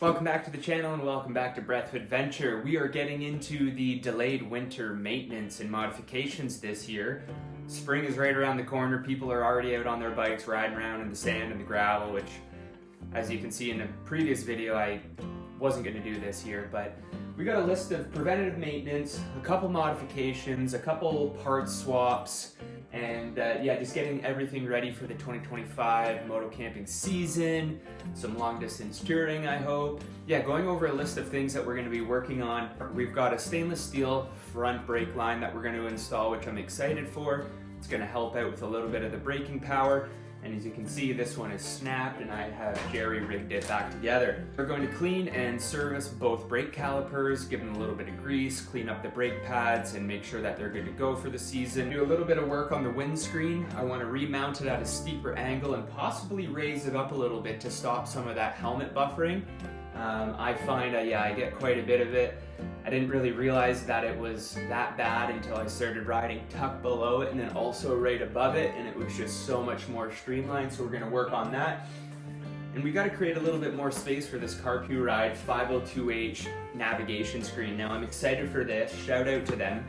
Welcome back to the channel and welcome back to Breath of Adventure. We are getting into the delayed winter maintenance and modifications this year. Spring is right around the corner. People are already out on their bikes riding around in the sand and the gravel, which, as you can see in the previous video, I wasn't going to do this year, but we got a list of preventative maintenance, a couple modifications, a couple parts swaps, and just getting everything ready for the 2025 moto camping season, some long distance touring, I hope. Going over a list of things that we're going to be working on. We've got a stainless steel front brake line that we're going to install, which I'm excited for. It's going to help out with a little bit of the braking power. And as you can see, this one is snapped and I have jerry-rigged it back together. We're going to clean and service both brake calipers, give them a little bit of grease, clean up the brake pads, and make sure that they're good to go for the season. Do a little bit of work on the windscreen. I want to remount it at a steeper angle and possibly raise it up a little bit to stop some of that helmet buffering. I find I get quite a bit of it. I didn't really realize that it was that bad until I started riding tucked below it and then also right above it, and it was just so much more streamlined, so we're going to work on that. And we got to create a little bit more space for this Carpew Ride 502H navigation screen. Now I'm excited for this, shout out to them.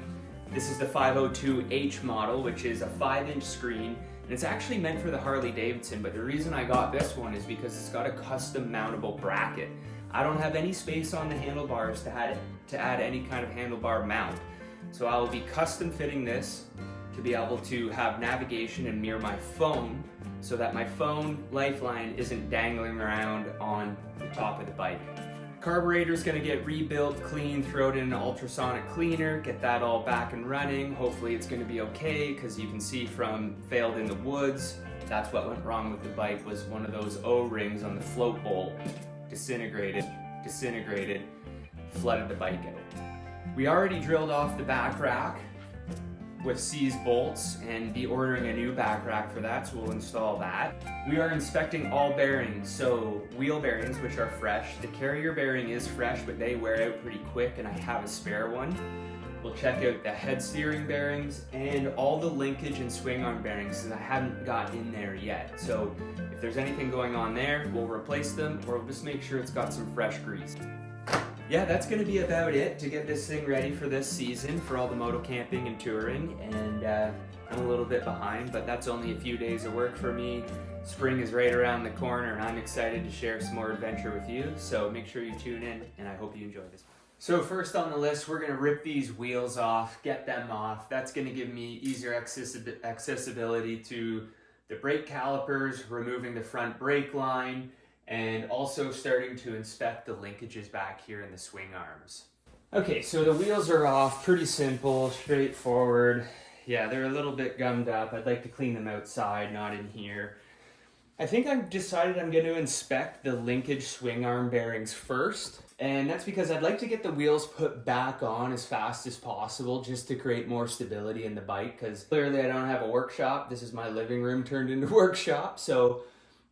This is the 502H model, which is a 5-inch screen, and it's actually meant for the Harley Davidson, but the reason I got this one is because it's got a custom mountable bracket. I don't have any space on the handlebars to add any kind of handlebar mount. So I will be custom fitting this to be able to have navigation and mirror my phone so that my phone lifeline isn't dangling around on the top of the bike. Carburetor's gonna get rebuilt, cleaned, throw it in an ultrasonic cleaner, get that all back and running. Hopefully it's gonna be okay, because you can see from Failed in the Woods, that's what went wrong with the bike, was one of those O-rings on the float bolt disintegrated, flooded the bike out. We already drilled off the back rack with seized bolts and be ordering a new back rack for that, so we'll install that. We are inspecting all bearings, so wheel bearings, which are fresh. The carrier bearing is fresh, but they wear out pretty quick and I have a spare one. We'll check out the head steering bearings and all the linkage and swing arm bearings, because I haven't got in there yet. So if there's anything going on there, we'll replace them, or we'll just make sure it's got some fresh grease. That's gonna be about it to get this thing ready for this season, for all the moto camping and touring. And I'm a little bit behind, but that's only a few days of work for me. Spring is right around the corner and I'm excited to share some more adventure with you. So make sure you tune in and I hope you enjoy this. So first on the list, we're gonna rip these wheels off, get them off. That's gonna give me easier accessibility to the brake calipers, removing the front brake line, and also starting to inspect the linkages back here in the swing arms. Okay, so the wheels are off, pretty simple, straightforward. They're a little bit gummed up. I'd like to clean them outside, not in here. I think I've decided I'm going to inspect the linkage swing arm bearings first, and that's because I'd like to get the wheels put back on as fast as possible just to create more stability in the bike, because clearly I don't have a workshop. This is my living room turned into workshop, so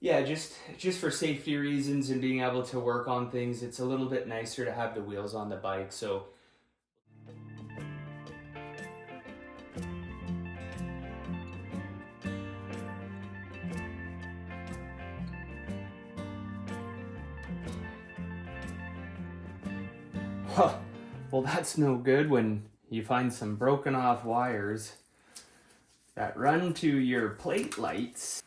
just for safety reasons and being able to work on things, it's a little bit nicer to have the wheels on the bike. So well, that's no good when you find some broken off wires that run to your plate lights.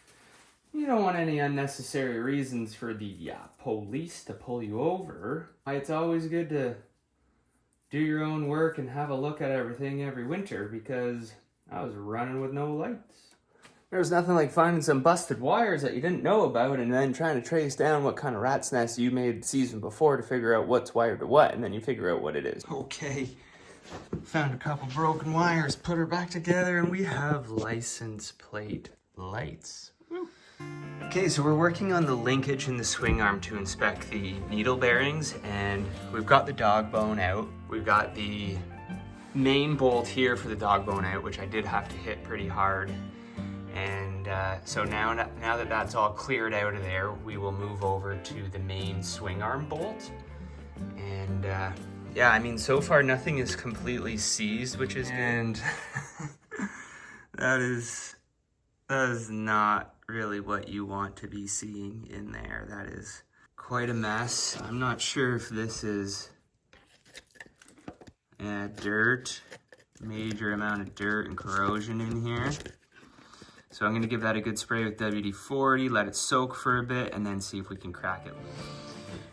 You don't want any unnecessary reasons for the police to pull you over. It's always good to do your own work and have a look at everything every winter, because I was running with no lights. There's nothing like finding some busted wires that you didn't know about and then trying to trace down what kind of rat's nest you made the season before to figure out what's wired to what, and then you figure out what it is. Okay, found a couple broken wires, put her back together, and we have license plate lights. Woo. Okay, so we're working on the linkage in the swing arm to inspect the needle bearings, and we've got the dog bone out. We've got the main bolt here for the dog bone out, which I did have to hit pretty hard. And so now that that's all cleared out of there, we will move over to the main swing arm bolt. And I mean, so far nothing is completely seized, which is good. And that is not really what you want to be seeing in there. That is quite a mess. I'm not sure if this is dirt, major amount of dirt and corrosion in here. So I'm gonna give that a good spray with WD-40, let it soak for a bit, and then see if we can crack it.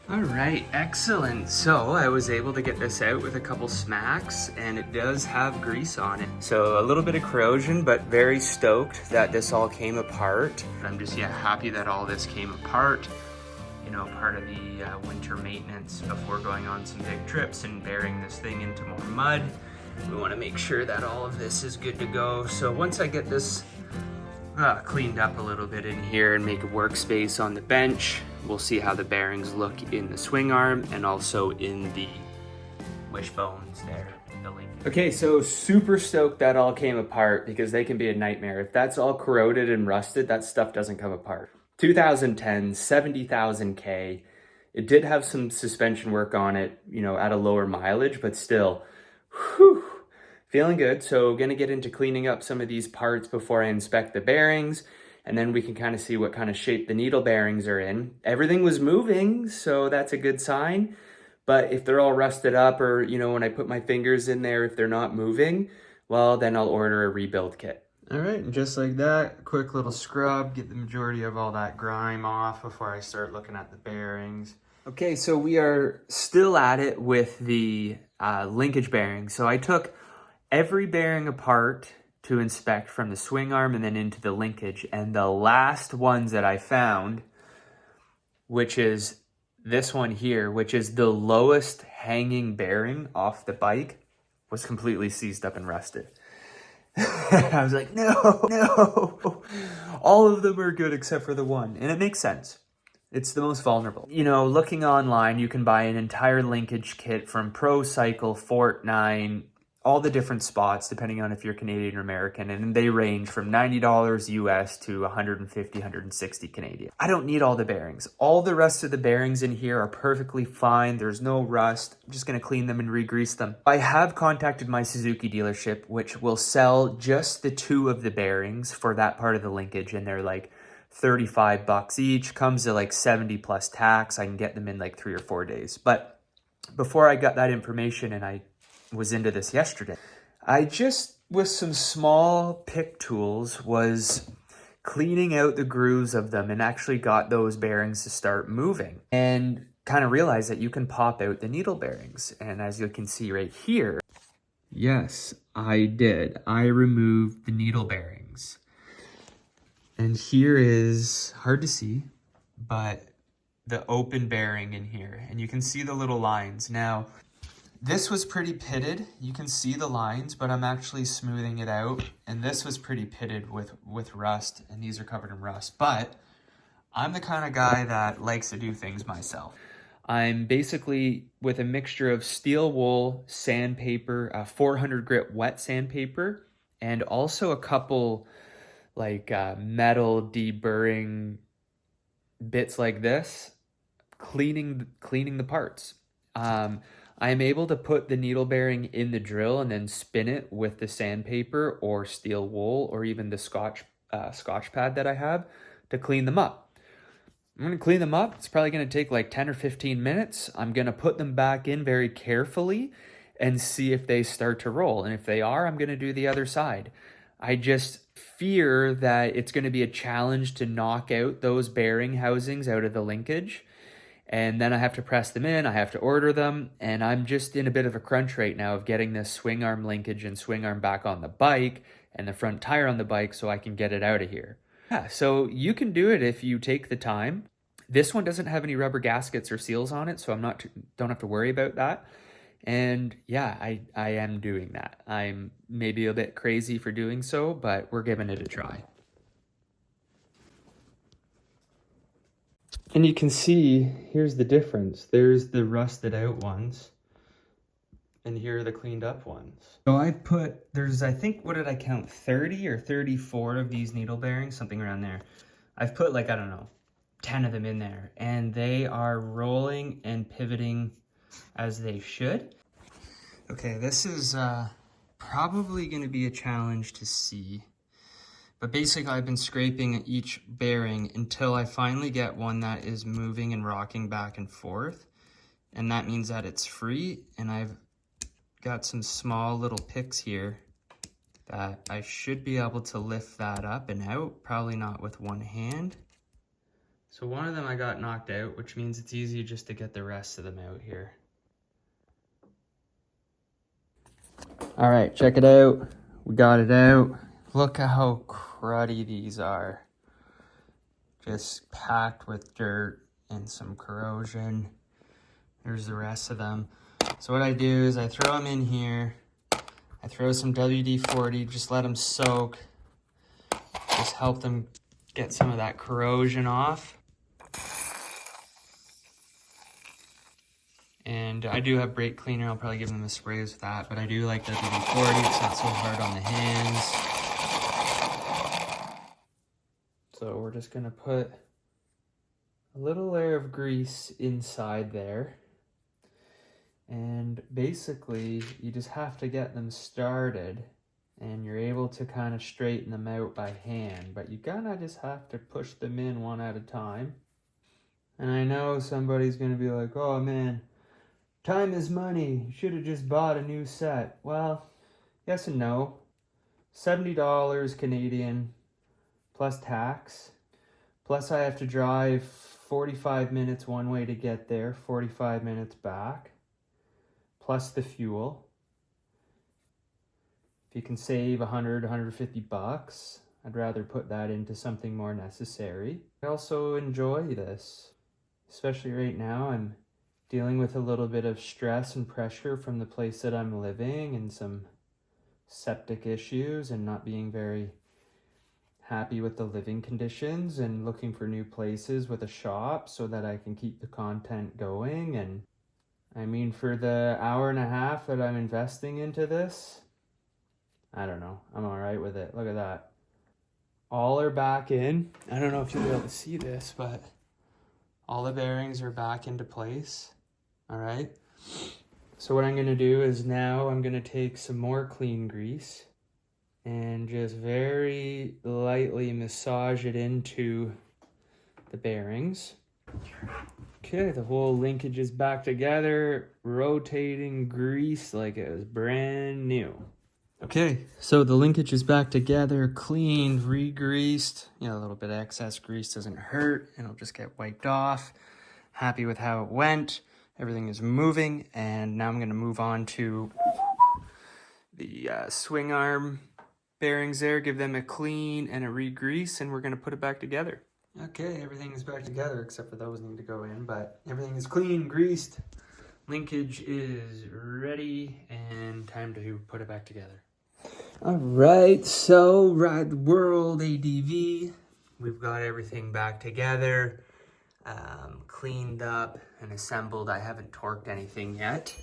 All right, excellent. So I was able to get this out with a couple smacks, and it does have grease on it. So a little bit of corrosion, but very stoked that this all came apart. I'm just, happy that all this came apart. You know, part of the winter maintenance before going on some big trips and burying this thing into more mud. We wanna make sure that all of this is good to go. So once I get this cleaned up a little bit in here and make a workspace on the bench, we'll see how the bearings look in the swing arm and also in the wishbones there. Okay, so super stoked that all came apart because they can be a nightmare. If that's all corroded and rusted, that stuff doesn't come apart. 2010, 70,000 K. It did have some suspension work on it, you know, at a lower mileage, but still, whew, feeling good. So gonna get into cleaning up some of these parts before I inspect the bearings, and then we can kind of see what kind of shape the needle bearings are in. Everything was moving, so that's a good sign. But if they're all rusted up, or, you know, when I put my fingers in there, if they're not moving, well, then I'll order a rebuild kit. All right, and just like that, quick little scrub, get the majority of all that grime off before I start looking at the bearings. Okay, so we are still at it with the linkage bearings. So I took every bearing apart to inspect from the swing arm and then into the linkage. And the last ones that I found, which is this one here, which is the lowest hanging bearing off the bike, was completely seized up and rusted. I was like, no. All of them are good except for the one. And it makes sense. It's the most vulnerable. You know, looking online, you can buy an entire linkage kit from Pro Cycle, Fort9, all the different spots, depending on if you're Canadian or American, and they range from $90 US to 150, 160 Canadian. I don't need all the bearings. All the rest of the bearings in here are perfectly fine. There's no rust. I'm just gonna clean them and re-grease them. I have contacted my Suzuki dealership, which will sell just the two of the bearings for that part of the linkage, and they're like 35 bucks each, comes to like 70 plus tax. I can get them in like 3 or 4 days. But before I got that information and I was into this yesterday, I just, with some small pick tools, was cleaning out the grooves of them and actually got those bearings to start moving, and kind of realized that you can pop out the needle bearings. And as you can see right here, yes, I did. I removed the needle bearings. And here is, hard to see, but the open bearing in here. And you can see the little lines. Now, this was pretty pitted. You can see the lines, but I'm actually smoothing it out. And this was pretty pitted with rust, and these are covered in rust. But I'm the kind of guy that likes to do things myself. I'm basically with a mixture of steel wool, sandpaper, 400 grit wet sandpaper, and also a couple like metal deburring bits like this, cleaning the parts. I'm able to put the needle bearing in the drill and then spin it with the sandpaper or steel wool or even the scotch pad that I have to clean them up. I'm going to clean them up. It's probably going to take like 10 or 15 minutes. I'm going to put them back in very carefully and see if they start to roll. And if they are, I'm going to do the other side. I just fear that it's going to be a challenge to knock out those bearing housings out of the linkage. And then I have to press them in, I have to order them, and I'm just in a bit of a crunch right now of getting this swing arm linkage and swing arm back on the bike and the front tire on the bike so I can get it out of here. Yeah, so you can do it if you take the time. This one doesn't have any rubber gaskets or seals on it, so don't have to worry about that. And yeah, I am doing that. I'm maybe a bit crazy for doing so, but we're giving it a try. And you can see, here's the difference. There's the rusted out ones, and here are the cleaned up ones. So I put, I think, what did I count, 30 or 34 of these needle bearings, something around there. I've put like, I don't know, 10 of them in there, and they are rolling and pivoting as they should. Okay, this is probably gonna be a challenge to see But basically I've been scraping each bearing until I finally get one that is moving and rocking back and forth. And that means that it's free, and I've got some small little picks here that I should be able to lift that up and out, probably not with one hand. So one of them I got knocked out, which means it's easy just to get the rest of them out here. All right, check it out. We got it out. Look at how cruddy these are. Just packed with dirt and some corrosion. There's the rest of them. So what I do is I throw them in here. I throw some WD-40, just let them soak. Just help them get some of that corrosion off. And I do have brake cleaner. I'll probably give them a spray with that, but I do like WD-40. It's not so hard on the hands. So we're just gonna put a little layer of grease inside there. And basically, you just have to get them started, and you're able to kind of straighten them out by hand, but you kind of just have to push them in one at a time. And I know somebody's gonna be like, oh man, time is money, you should have just bought a new set. Well, yes and no. $70 Canadian plus tax, plus I have to drive 45 minutes one way to get there, 45 minutes back, plus the fuel. If you can save 100, 150 bucks, I'd rather put that into something more necessary. I also enjoy this, especially right now. I'm dealing with a little bit of stress and pressure from the place that I'm living and some septic issues and not being very happy with the living conditions and looking for new places with a shop so that I can keep the content going. And I mean, for the hour and a half that I'm investing into this, I don't know, I'm all right with it. Look at that. All are back in. I don't know if you'll be able to see this, but all the bearings are back into place. All right. So what I'm going to do is now I'm going to take some more clean grease and just very lightly massage it into the bearings. Okay, the whole linkage is back together, rotating grease like it was brand new. Okay, so the linkage is back together, cleaned, re-greased. You know, a little bit of excess grease doesn't hurt, and it'll just get wiped off. Happy with how it went. Everything is moving, and now I'm going to move on to the swing arm bearings there, give them a clean and a re-grease, and we're going to put it back together. Okay, everything is back together except for those need to go in, but everything is clean, greased. Linkage is ready, and time to put it back together. All right, so Ride the World ADV. We've got everything back together, cleaned up and assembled. I haven't torqued anything yet,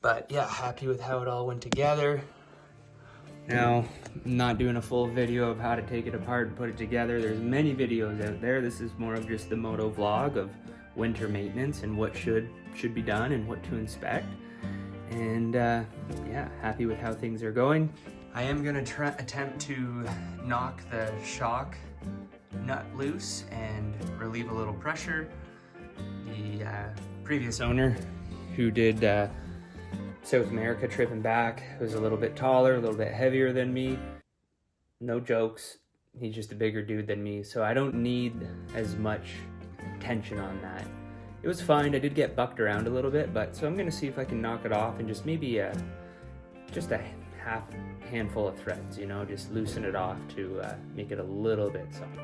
but yeah, happy with how it all went together. Now, I'm not doing a full video of how to take it apart and put it together. There's many videos out there. This is more of just the moto vlog of winter maintenance and what should be done and what to inspect. And yeah, happy with how things are going. I am gonna attempt to knock the shock nut loose and relieve a little pressure. The previous owner who did South America trip and back was a little bit taller, a little bit heavier than me. No jokes, he's just a bigger dude than me, so I don't need as much tension on that. It was fine, I did get bucked around a little bit, but so I'm gonna see if I can knock it off and just maybe just a half handful of threads, you know, just loosen it off to make it a little bit soft.